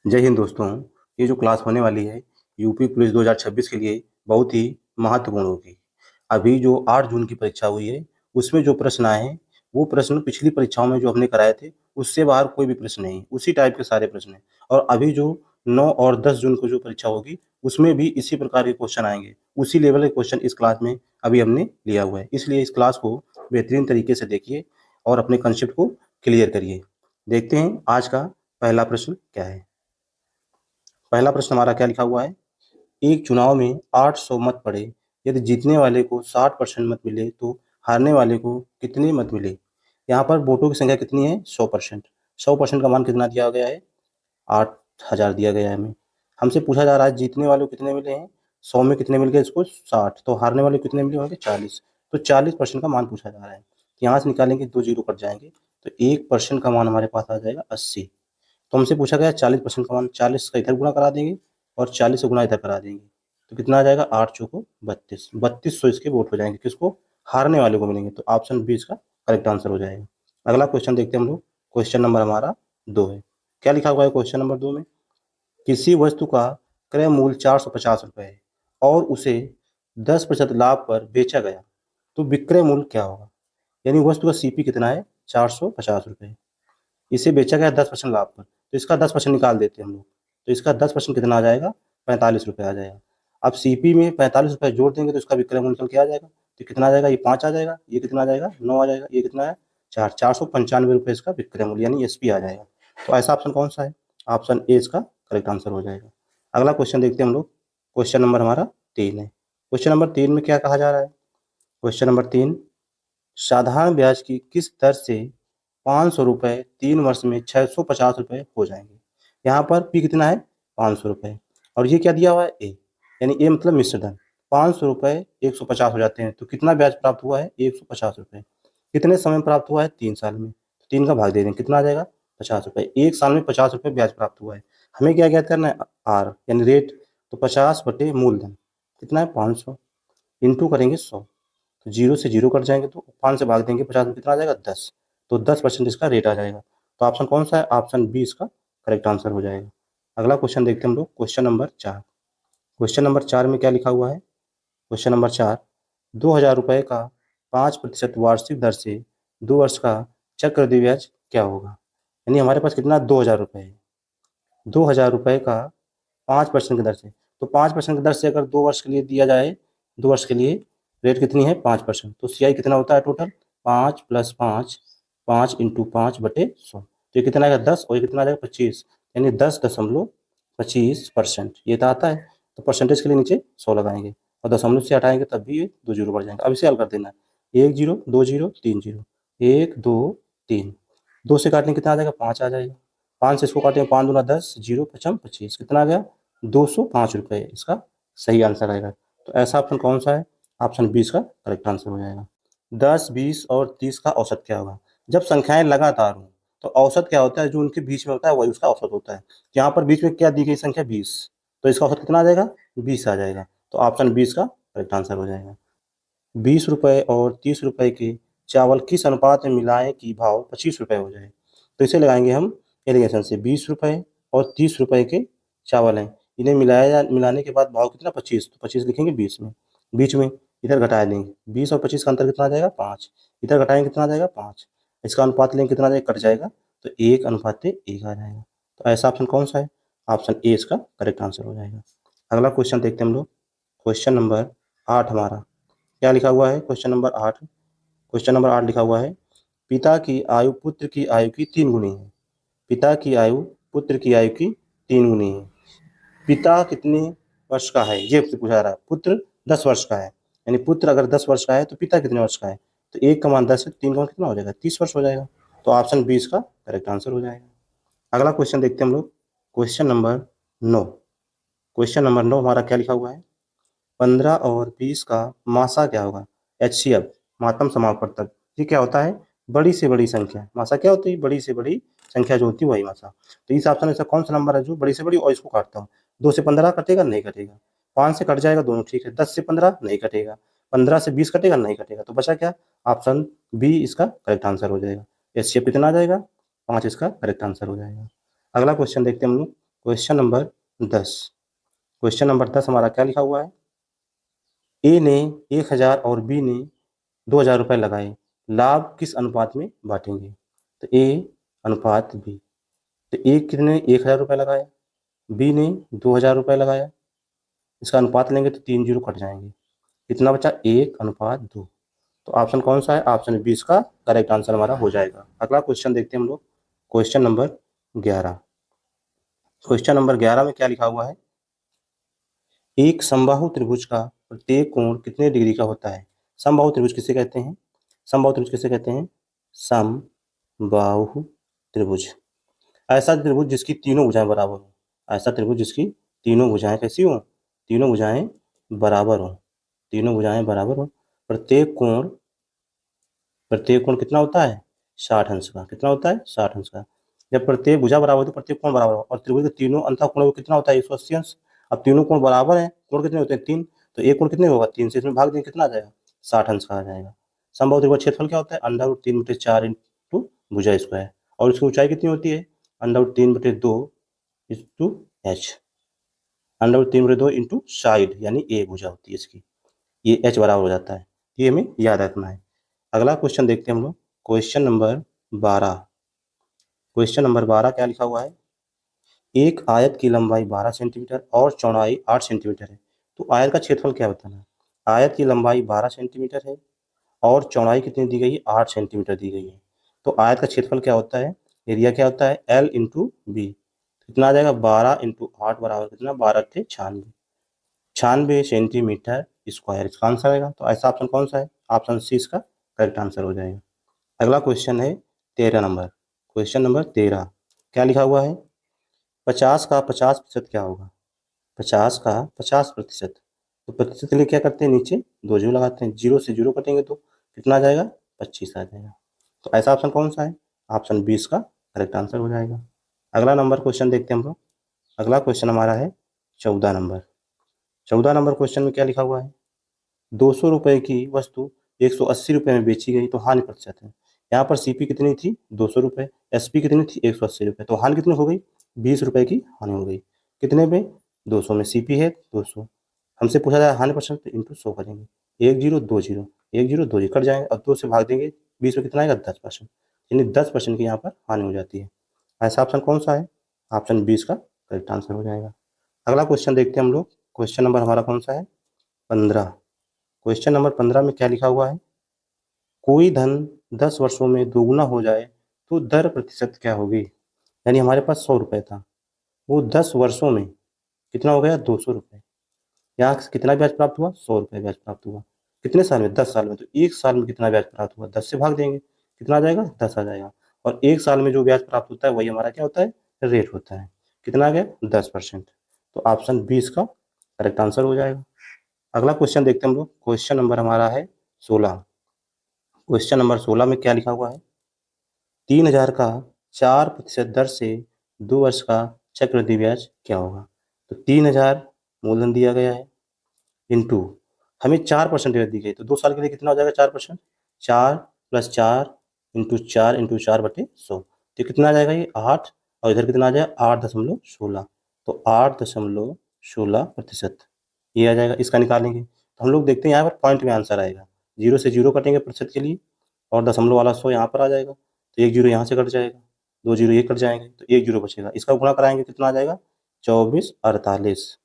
जय हिंद दोस्तों। ये जो क्लास होने वाली है यूपी पुलिस 2026 के लिए बहुत ही महत्वपूर्ण होगी। अभी जो 8 जून की परीक्षा हुई है उसमें जो प्रश्न आए हैं वो प्रश्न पिछली परीक्षाओं में जो हमने कराए थे उससे बाहर कोई भी प्रश्न नहीं, उसी टाइप के सारे प्रश्न हैं। और अभी जो 9 और 10 जून को जो परीक्षा होगी उसमें भी इसी प्रकार के क्वेश्चन आएंगे। उसी लेवल के क्वेश्चन इस क्लास में अभी हमने लिया हुआ है, इसलिए इस क्लास को बेहतरीन तरीके से देखिए और अपने कंसेप्ट को क्लियर करिए। देखते हैं आज का पहला प्रश्न क्या है। पहला प्रश्न हमारा क्या लिखा हुआ है। एक चुनाव में 800 मत पड़े, यदि जीतने वाले को 60% मत मिले तो हारने वाले को कितने मत मिले। यहाँ पर वोटों की संख्या कितनी है 100%। 100% का मान कितना दिया गया है 8,000 दिया गया है हमें। हमसे पूछा जा रहा है जीतने वाले को कितने मिले हैं 100 में कितने मिल गए इसको 60, तो हारने वाले को कितने मिले होंगे 40। तो 40% का मान पूछा जा रहा है। यहाँ से निकालेंगे 2 जीरो कट जाएंगे तो 1% का मान हमारे पास आ जाएगा 80। तो हमसे पूछा गया 40% का मान, 40 का इधर गुणा करा देंगे और 40 से गुणा इधर करा देंगे तो कितना आ जाएगा 8 चौको 32, 3200 इसके वोट हो जाएंगे। किसको, हारने वाले को मिलेंगे। तो ऑप्शन बी इसका करेक्ट आंसर हो जाएगा। अगला क्वेश्चन देखते हैं हम लोग। क्वेश्चन नंबर हमारा 2 है। क्या लिखा हुआ है क्वेश्चन नंबर 2 में। किसी वस्तु का क्रय मूल्य 450 रुपये है और उसे 10% लाभ पर बेचा गया तो विक्रय मूल्य क्या होगा। यानी वस्तु का सीपी कितना है 450 रुपये, इसे बेचा गया 10% लाभ पर, तो इसका 10% निकाल देते हैं हम लोग। तो इसका 10% कितना आ जाएगा 45 रुपये आ जाएगा। अब सीपी में 45 रुपये जोड़ देंगे तो इसका विक्रय मूल्य निकल के आ जाएगा। तो कितना आ जाएगा, ये 5 आ जाएगा, ये कितना आ जाएगा 9 आ जाएगा, ये कितना है 4, 495 रुपये इसका विक्रय मूल्य यानी एसपी आ जाएगा। तो ऐसा ऑप्शन कौन सा है, ऑप्शन ए इसका करेक्ट आंसर हो जाएगा। अगला क्वेश्चन देखते हैं हम लोग। क्वेश्चन नंबर हमारा 3 है। क्वेश्चन नंबर 3 में क्या कहा जा रहा है। क्वेश्चन नंबर 3, साधारण ब्याज की किस दर से 500 रुपये 3 वर्ष में 650 रुपये हो जाएंगे। यहाँ पर पी कितना है 500 रुपये और ये क्या दिया हुआ है ए, यानी ए मतलब मिश्र धन। 500 रुपये 150 हो जाते हैं तो कितना ब्याज प्राप्त हुआ है 150 रुपये। कितने समय में प्राप्त हुआ है 3 साल में, तो 3 का भाग दे देंगे कितना आ जाएगा 50 रुपये। 1 साल में 50 रुपये ब्याज प्राप्त हुआ है। हमें क्या ज्ञात करना है आर यानी रेट। तो 50 बटे मूलधन कितना है 500, इंटू करेंगे 100, तो जीरो से जीरो कट जाएंगे तो 5 से भाग देंगे 50 में कितना आ जाएगा 10, तो 10% इसका रेट आ जाएगा। तो ऑप्शन कौन सा है, ऑप्शन बी इसका करेक्ट आंसर हो जाएगा। अगला क्वेश्चन देखते हैं हम लोग। Question number 4। क्वेश्चन नंबर 4 में क्या लिखा हुआ है। क्वेश्चन नंबर 4, 2,000 रुपये का 5% वार्षिक दर से 2 वर्ष का चक्रवृद्धि ब्याज क्या होगा। यानी हमारे पास कितना 2,000 रुपये है। 2,000 रुपये का 5% की दर से, तो 5% की दर से अगर 2 वर्ष के लिए दिया जाए, 2 वर्ष के लिए रेट कितनी है 5%, तो सी आई कितना होता है टोटल 5 + 5, 5 × 5/100, तो ये कितना आएगा 10 और ये कितना आ जाएगा 25, यानी 10.25% ये तो आता है। तो परसेंटेज के लिए नीचे 100 लगाएंगे और दशमलव से हटाएंगे तब भी ये 2 जीरो बढ़ जाएंगे। अब इसे हल कर देना है 1 जीरो 2 जीरो 3 जीरो 1 2 3, 2 से काटने कितना आ जाएगा 5 आ जाएगा। 5 से इसको काटेंगे 5 दूना 10, जीरो पचम 25, कितना आ गया 205 रुपये इसका सही आंसर आएगा। तो ऐसा ऑप्शन कौन सा है, ऑप्शन 20 का करेक्ट आंसर हो जाएगा। 10, 20 और 30 का औसत क्या होगा। जब संख्याएं लगातार हों तो औसत क्या होता है, जो उनके बीच में होता है वही उसका औसत होता है। यहाँ पर बीच में क्या दी गई संख्या 20, तो इसका औसत कितना आ जाएगा 20 आ जाएगा। तो ऑप्शन 20 का करेक्ट आंसर हो जाएगा। 20 रुपये और 30 रुपये के चावल किस अनुपात में मिलाएं कि भाव 25 रुपये हो जाए। तो इसे लगाएंगे हम एलिगेशन से। 20 रुपये और 30 रुपये के चावल हैं, इन्हें मिलाने के बाद भाव कितना 25, तो 25 लिखेंगे बीच में इधर घटा देंगे। 20 और 25 का अंतर कितना आ जाएगा 5, इधर घटाएंगे कितना आ जाएगा 5, इसका अनुपात लेंगे कितना आ जाएगा कट जाएगा, तो 1:1 आ जाएगा। तो ऐसा ऑप्शन कौन सा है, ऑप्शन ए इसका करेक्ट आंसर हो जाएगा। अगला क्वेश्चन देखते हैं हम लोग। क्वेश्चन नंबर 8 हमारा क्या लिखा हुआ है। क्वेश्चन नंबर 8, क्वेश्चन नंबर 8 लिखा हुआ है, पिता की आयु पुत्र की आयु की 3 गुनी है। पिता की आयु पुत्र की आयु की 3 गुनी है। पिता कितने वर्ष का है ये पूछा रहा है। पुत्र 10 वर्ष का है, यानी पुत्र अगर 10 वर्ष का है तो पिता कितने वर्ष का है, तो 1 का मान 10 है, 3 का मान कितना हो जाएगा 30 वर्ष हो जाएगा। तो ऑप्शन 20 का करेक्ट आंसर हो जाएगा। अगला क्वेश्चन देखते हैं हम लोग। Question number 9। क्वेश्चन नंबर 9 हमारा क्या लिखा हुआ है। 15 और 20 का मासा क्या होगा। एचसीएफ मातम समापवर्तक, ये क्या होता है बड़ी से बड़ी संख्या। मासा क्या होती है, बड़ी से बड़ी संख्या जो होती है वही मासा। तो इस ऑप्शन में ऐसा कौन सा नंबर है जो बड़ी से बड़ी, और इसको काटता हूँ 2 से 15 कटेगा नहीं कटेगा, 5 से कट जाएगा दोनों ठीक है, 10 से 15 नहीं कटेगा, 15 से 20 कटेगा नहीं कटेगा, तो बचा क्या ऑप्शन बी इसका करेक्ट आंसर हो जाएगा। एचसीएफ कितना आ जाएगा 5 इसका करेक्ट आंसर हो जाएगा। अगला क्वेश्चन देखते हैं हम लोग। Question number 10। क्वेश्चन नंबर 10 हमारा क्या लिखा हुआ है? ए ने 1000 और बी ने 2000 रुपये लगाए, लाभ किस अनुपात में बांटेंगे? तो ए अनुपात बी। तो ए कितने 1000 रुपये लगाया, बी ने 2000 रुपये लगाया, इसका अनुपात लेंगे तो 3 जीरो कट जाएंगे, कितना बचा? 1:2। तो ऑप्शन कौन सा है? ऑप्शन बी इसका करेक्ट आंसर हमारा हो जाएगा। अगला क्वेश्चन देखते हैं हम लोग, क्वेश्चन नंबर 11। क्वेश्चन नंबर 11 में क्या लिखा हुआ है? एक समबाहु त्रिभुज का प्रत्येक कोण कितने डिग्री का होता है? समबाहु त्रिभुज किसे कहते हैं? समबाहु त्रिभुज किसे कहते हैं? समबाहु त्रिभुज ऐसा त्रिभुज जिसकी तीनों भुजाएं बराबर हो। ऐसा त्रिभुज जिसकी तीनों भुजाएं कैसी हो? तीनों भुजाएं बराबर हो। तीनों भुजाएं बराबर हो। प्रत्येक कोण कितना होता है? 60 अंश का। कितना होता है? 60 अंश का। जब प्रत्येक भुजा बराबर हो तो प्रत्येक कोण बराबर हो, और त्रिभुज के तीनों अंतः कोण कितना होता है? 180 अंश। अब तीनों कोण बराबर हैं, कोण कितने होते हैं? 3। तो एक कोण कितने होगा? 3 से इसमें भाग देंगे, कितना आ जाएगा? 60 अंश का आ जाएगा। समबाहु त्रिभुज क्षेत्रफल क्या होता है? √3/4 इंटू भुजा स्क्वायर। और इसकी ऊंचाई कितनी होती है? √3/2 इंटू h। √3/2 इंटू साइड यानी ए भुजा होती है इसकी, ये h बराबर हो जाता है। ये हमें याद रखना है। अगला क्वेश्चन देखते हैं हम लोग, क्वेश्चन नंबर 12। क्वेश्चन नंबर 12 क्या लिखा हुआ है? एक आयत की लंबाई 12 सेंटीमीटर और चौड़ाई 8 सेंटीमीटर है, तो आयत का क्षेत्रफल क्या बताना? आयत की लंबाई 12 सेंटीमीटर है और चौड़ाई कितनी दी गई है? 8 सेंटीमीटर दी गई है। तो आयत का क्षेत्रफल क्या होता है? एरिया क्या होता है? L into B. कितना आ जाएगा? 12 इंटू 8 बराबर कितना? 12 × 96। 96 सेंटीमीटर स्क्वायर इसका आंसर आएगा। तो ऐसा ऑप्शन कौन सा है? ऑप्शन सी इसका करेक्ट आंसर हो जाएगा। अगला क्वेश्चन है 13 नंबर। क्वेश्चन नंबर 13 क्या लिखा हुआ है? 50 का 50% क्या होगा? 50 का 50%। तो प्रतिशत के लिए क्या करते हैं? नीचे 2 जीरो लगाते हैं, 0 से 0 कटेंगे तो कितना आ जाएगा? 25 आ जाएगा। तो ऐसा ऑप्शन कौन सा है? ऑप्शन 20 का करेक्ट आंसर हो जाएगा। अगला नंबर क्वेश्चन देखते हैं हम लोग। अगला क्वेश्चन हमारा है 14 नंबर। 14 नंबर क्वेश्चन में क्या लिखा हुआ है? 200 रुपये की वस्तु 180 रुपये में बेची गई तो हानि प्रतिशत है। यहाँ पर सीपी कितनी थी? 200 रुपये। एसपी कितनी थी? 180 रुपये। तो हानि कितनी हो गई? 20 रुपये की हानि हो गई। कितने पे? 200 में। सीपी है 200, हमसे पूछा जाए हानि परसेंट, तो इंटू 100 करेंगे। 1 zero 2 zero, 1 zero 2 zero cut जाएंगे और 2 से भाग देंगे, 20 में कितना आएगा? 10%। यानी 10% की यहाँ पर हानि हो जाती है। ऐसा ऑप्शन कौन सा है? ऑप्शन 20 का करेक्ट आंसर हो जाएगा। अगला क्वेश्चन देखते हैं हम लोग। क्वेश्चन नंबर हमारा कौन सा है? 15। क्वेश्चन नंबर 15 में क्या लिखा हुआ है? कोई धन 10 वर्षों में दोगुना हो जाए तो दर प्रतिशत क्या होगी? यानी हमारे पास 100 रुपये था, वो 10 वर्षों में कितना हो गया? 200 रुपये। यहाँ से कितना ब्याज प्राप्त हुआ? 100 रुपये ब्याज प्राप्त हुआ। कितने साल में? 10 साल में। तो एक साल में कितना ब्याज प्राप्त हुआ? 10 से भाग देंगे, कितना आ जाएगा? 10 आ जाएगा। और एक साल में जो ब्याज प्राप्त होता है वही हमारा क्या होता है? रेट होता है। कितना आ गया? 10%। तो ऑप्शन 20 का करेक्ट आंसर हो जाएगा। अगला क्वेश्चन देखते हैं हम लोग। क्वेश्चन नंबर हमारा है 16। क्वेश्चन नंबर 16 में क्या लिखा हुआ है? 3000 का 4% दर से 2 वर्ष का चक्रवृद्धि ब्याज क्या होगा? तो 3000 मूलधन दिया गया है, इंटू हमें 4% रेट दी गई, तो 2 साल के लिए कितना हो जाएगा? 4%। 4 + 4 इंटू 4 इंटू 4/100। तो कितना आ जाएगा? ये 8, और इधर कितना आ जाएगा? 8.16। तो 8.16%, ये आ जाएगा। इसका निकालेंगे तो हम लोग देखते हैं यहाँ पर पॉइंट में आंसर आएगा। 0 से 0 कटेंगे प्रतिशत के लिए, और दशमलव वाला 100 यहाँ पर आ जाएगा। तो 1 जीरो यहाँ से कट जाएगा, 2 जीरो ये कट जाएंगे, तो 1 जीरो बचेगा। इसका गुणा कराएंगे, कितना आ जाएगा? 2448,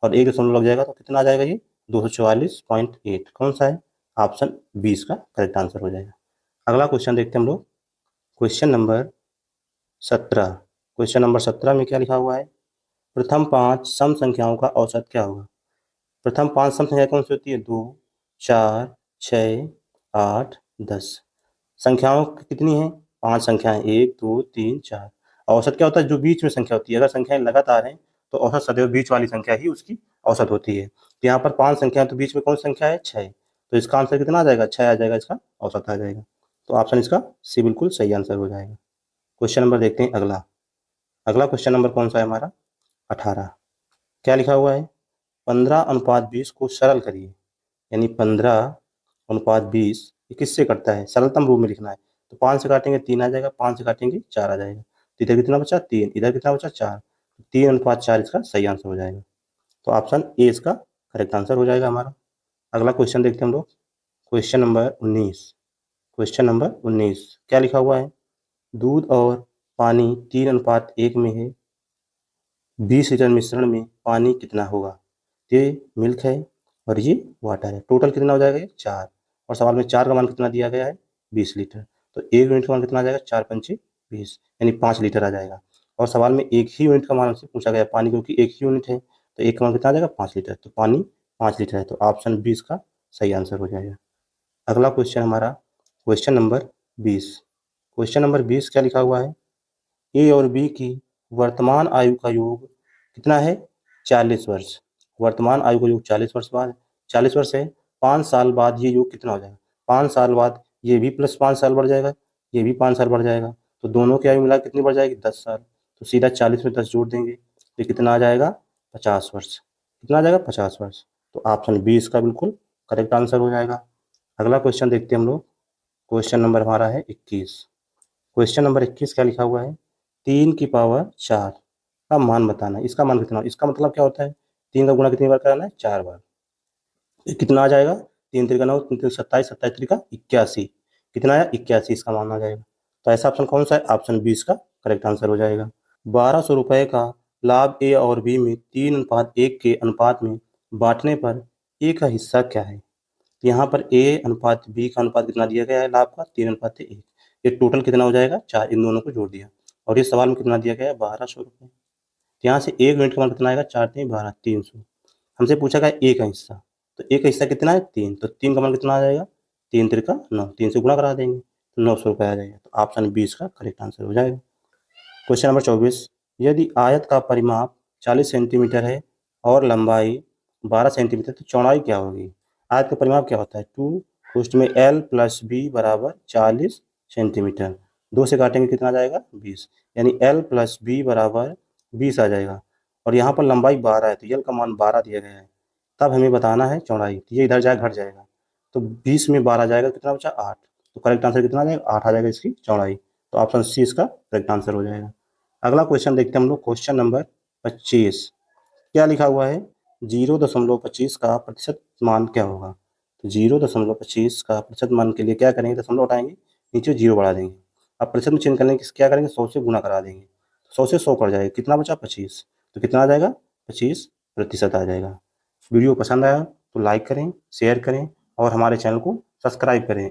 और 1 दशमलव लग जाएगा तो कितना आ जाएगा? ये 244.8। कौन सा है? ऑप्शन 20 का करेक्ट आंसर हो जाएगा। अगला क्वेश्चन देखते हैं हम लोग। Question number 17। क्वेश्चन नंबर 17 में क्या लिखा हुआ है? प्रथम 5 सम संख्याओं का औसत क्या होगा? प्रथम 5 सम संख्या कौन सी होती है? 2, 4, 6, 8, 10। संख्याओं कितनी है? 5 संख्याएं, 1, 2, 3, 4। औसत क्या होता है? जो बीच में संख्या होती है। अगर संख्याएं लगातार हैं तो औसत सदैव बीच वाली संख्या ही उसकी औसत होती है। तो यहाँ पर 5 संख्या है तो बीच में कौन सी संख्या है? 6। तो इसका आंसर कितना आ जाएगा? 6 आ जाएगा, इसका औसत आ जाएगा। तो ऑप्शन इसका सी बिल्कुल सही आंसर हो जाएगा। क्वेश्चन नंबर देखते हैं अगला। अगला क्वेश्चन नंबर कौन सा है हमारा? 18। क्या लिखा हुआ है? 15:20 को सरल करिए। यानी 15:20 ये किससे कटता है? सरलतम रूप में लिखना है। तो 5 से काटेंगे 3 आ जाएगा, 5 से काटेंगे 4 आ जाएगा। तो इधर कितना बचा? 3, इधर कितना बचा? 4। 3:4 इसका सही आंसर हो जाएगा। तो ऑप्शन ए इसका करेक्ट आंसर हो जाएगा हमारा। अगला क्वेश्चन देखते हैं हम लोग। क्वेश्चन नंबर 19 क्या लिखा हुआ है? दूध और पानी 3:1 में है, 20 लीटर मिश्रण में पानी कितना होगा? ये मिल्क है और ये वाटर है। टोटल कितना हो जाएगा? ये 4। और सवाल में 4 का मान कितना दिया गया है? 20 लीटर। तो 1 यूनिट का मान कितना आ जाएगा? 4 पंचे 20, यानी 5 लीटर आ जाएगा। और सवाल में एक ही यूनिट का मान हमसे पूछा गया पानी, क्योंकि एक ही यूनिट है, तो एक का मान कितना आ जाएगा? 5 लीटर। तो पानी 5 लीटर है, तो ऑप्शन 20 का सही आंसर हो जाएगा। अगला क्वेश्चन हमारा क्वेश्चन नंबर 20। क्वेश्चन नंबर 20 क्या लिखा हुआ है? ए और बी की वर्तमान आयु का योग कितना है? 40 वर्ष। वर्तमान आयु का योग 40 वर्ष है। 5 साल बाद ये योग कितना हो जाएगा? 5 साल बाद ये भी प्लस 5 साल बढ़ जाएगा, ये भी 5 साल बढ़ जाएगा, तो दोनों की आयु मिला कितनी बढ़ जाएगी? 10 साल। तो सीधा 40 में 10 जोड़ देंगे तो कितना आ जाएगा? 50 वर्ष। कितना आ जाएगा? 50 वर्ष। तो ऑप्शन बी इसका बिल्कुल करेक्ट आंसर हो जाएगा। अगला क्वेश्चन देखते हैं हम लोग। क्वेश्चन नंबर हमारा है 21। क्वेश्चन नंबर 21 क्या लिखा हुआ है? 3 की पावर 4 का मान बताना। इसका मान कितना? इसका मतलब क्या होता है? 3 का गुणा कितनी बार कराना है? 4 बार। ये कितना आ जाएगा? 3 3 9, 3 3 27, 27 3 81। कितना आया? 81 इसका मान आ जाएगा। तो ऐसा ऑप्शन कौन सा है? ऑप्शन बी इसका करेक्ट आंसर हो जाएगा। 1200 रुपए का लाभ ए और बी में 3:1 के अनुपात में बांटने पर ए का हिस्सा क्या है? यहाँ पर ए अनुपात बी का अनुपात कितना दिया गया है लाभ का? 3:1। ये टोटल कितना हो जाएगा? 4। इन दोनों को जोड़ दिया और ये सवाल में कितना दिया गया है? 1200 रुपये। यहाँ से 1 यूनिट का मान कितना आएगा? 4 3 12, 300। हमसे पूछा गया ए का हिस्सा, तो ए का हिस्सा कितना है? 3। तो 3 का मान कितना आ जाएगा? 3 3 9, 3 से गुणा करा देंगे तो 900 रुपये आ जाएगा। तो ऑप्शन बी इसका करेक्ट आंसर हो जाएगा। Question number 24। यदि आयत का परिमाप 40 सेंटीमीटर है और लंबाई 12 सेंटीमीटर, तो चौड़ाई क्या होगी? आयत का परिमाप क्या होता है? 2 उसमें एल प्लस बी बराबर 40 सेंटीमीटर। 2 से काटेंगे कितना आ जाएगा? 20, यानी एल प्लस बी बराबर 20 आ जाएगा। और यहाँ पर लंबाई 12 है, तो एल का मान 12 दिया गया है। तब हमें बताना है चौड़ाई, तो ये इधर जाए घट जाएगा, तो 20 में 12 जाएगा, कितना बचा? 8। तो करेक्ट आंसर कितना आ जाएगा? 8 आ जाएगा इसकी चौड़ाई। तो ऑप्शन सी इसका करेक्ट आंसर हो जाएगा। अगला क्वेश्चन देखते हैं हम लोग। क्वेश्चन नंबर 25 क्या लिखा हुआ है? 0.25 का प्रतिशत मान क्या होगा? तो 0.25 का प्रतिशत मान के लिए क्या करेंगे? दशमलव उठाएंगे, नीचे 0 बढ़ा देंगे। अब प्रतिशत में चेंज करने की क्या करेंगे? 100 से गुना करा देंगे, 100 से 100 कट जाएगा, कितना बचा? 25। तो कितना आ जाएगा? 25% आ जाएगा। वीडियो पसंद आया तो लाइक करें, शेयर करें और हमारे चैनल को सब्सक्राइब करें।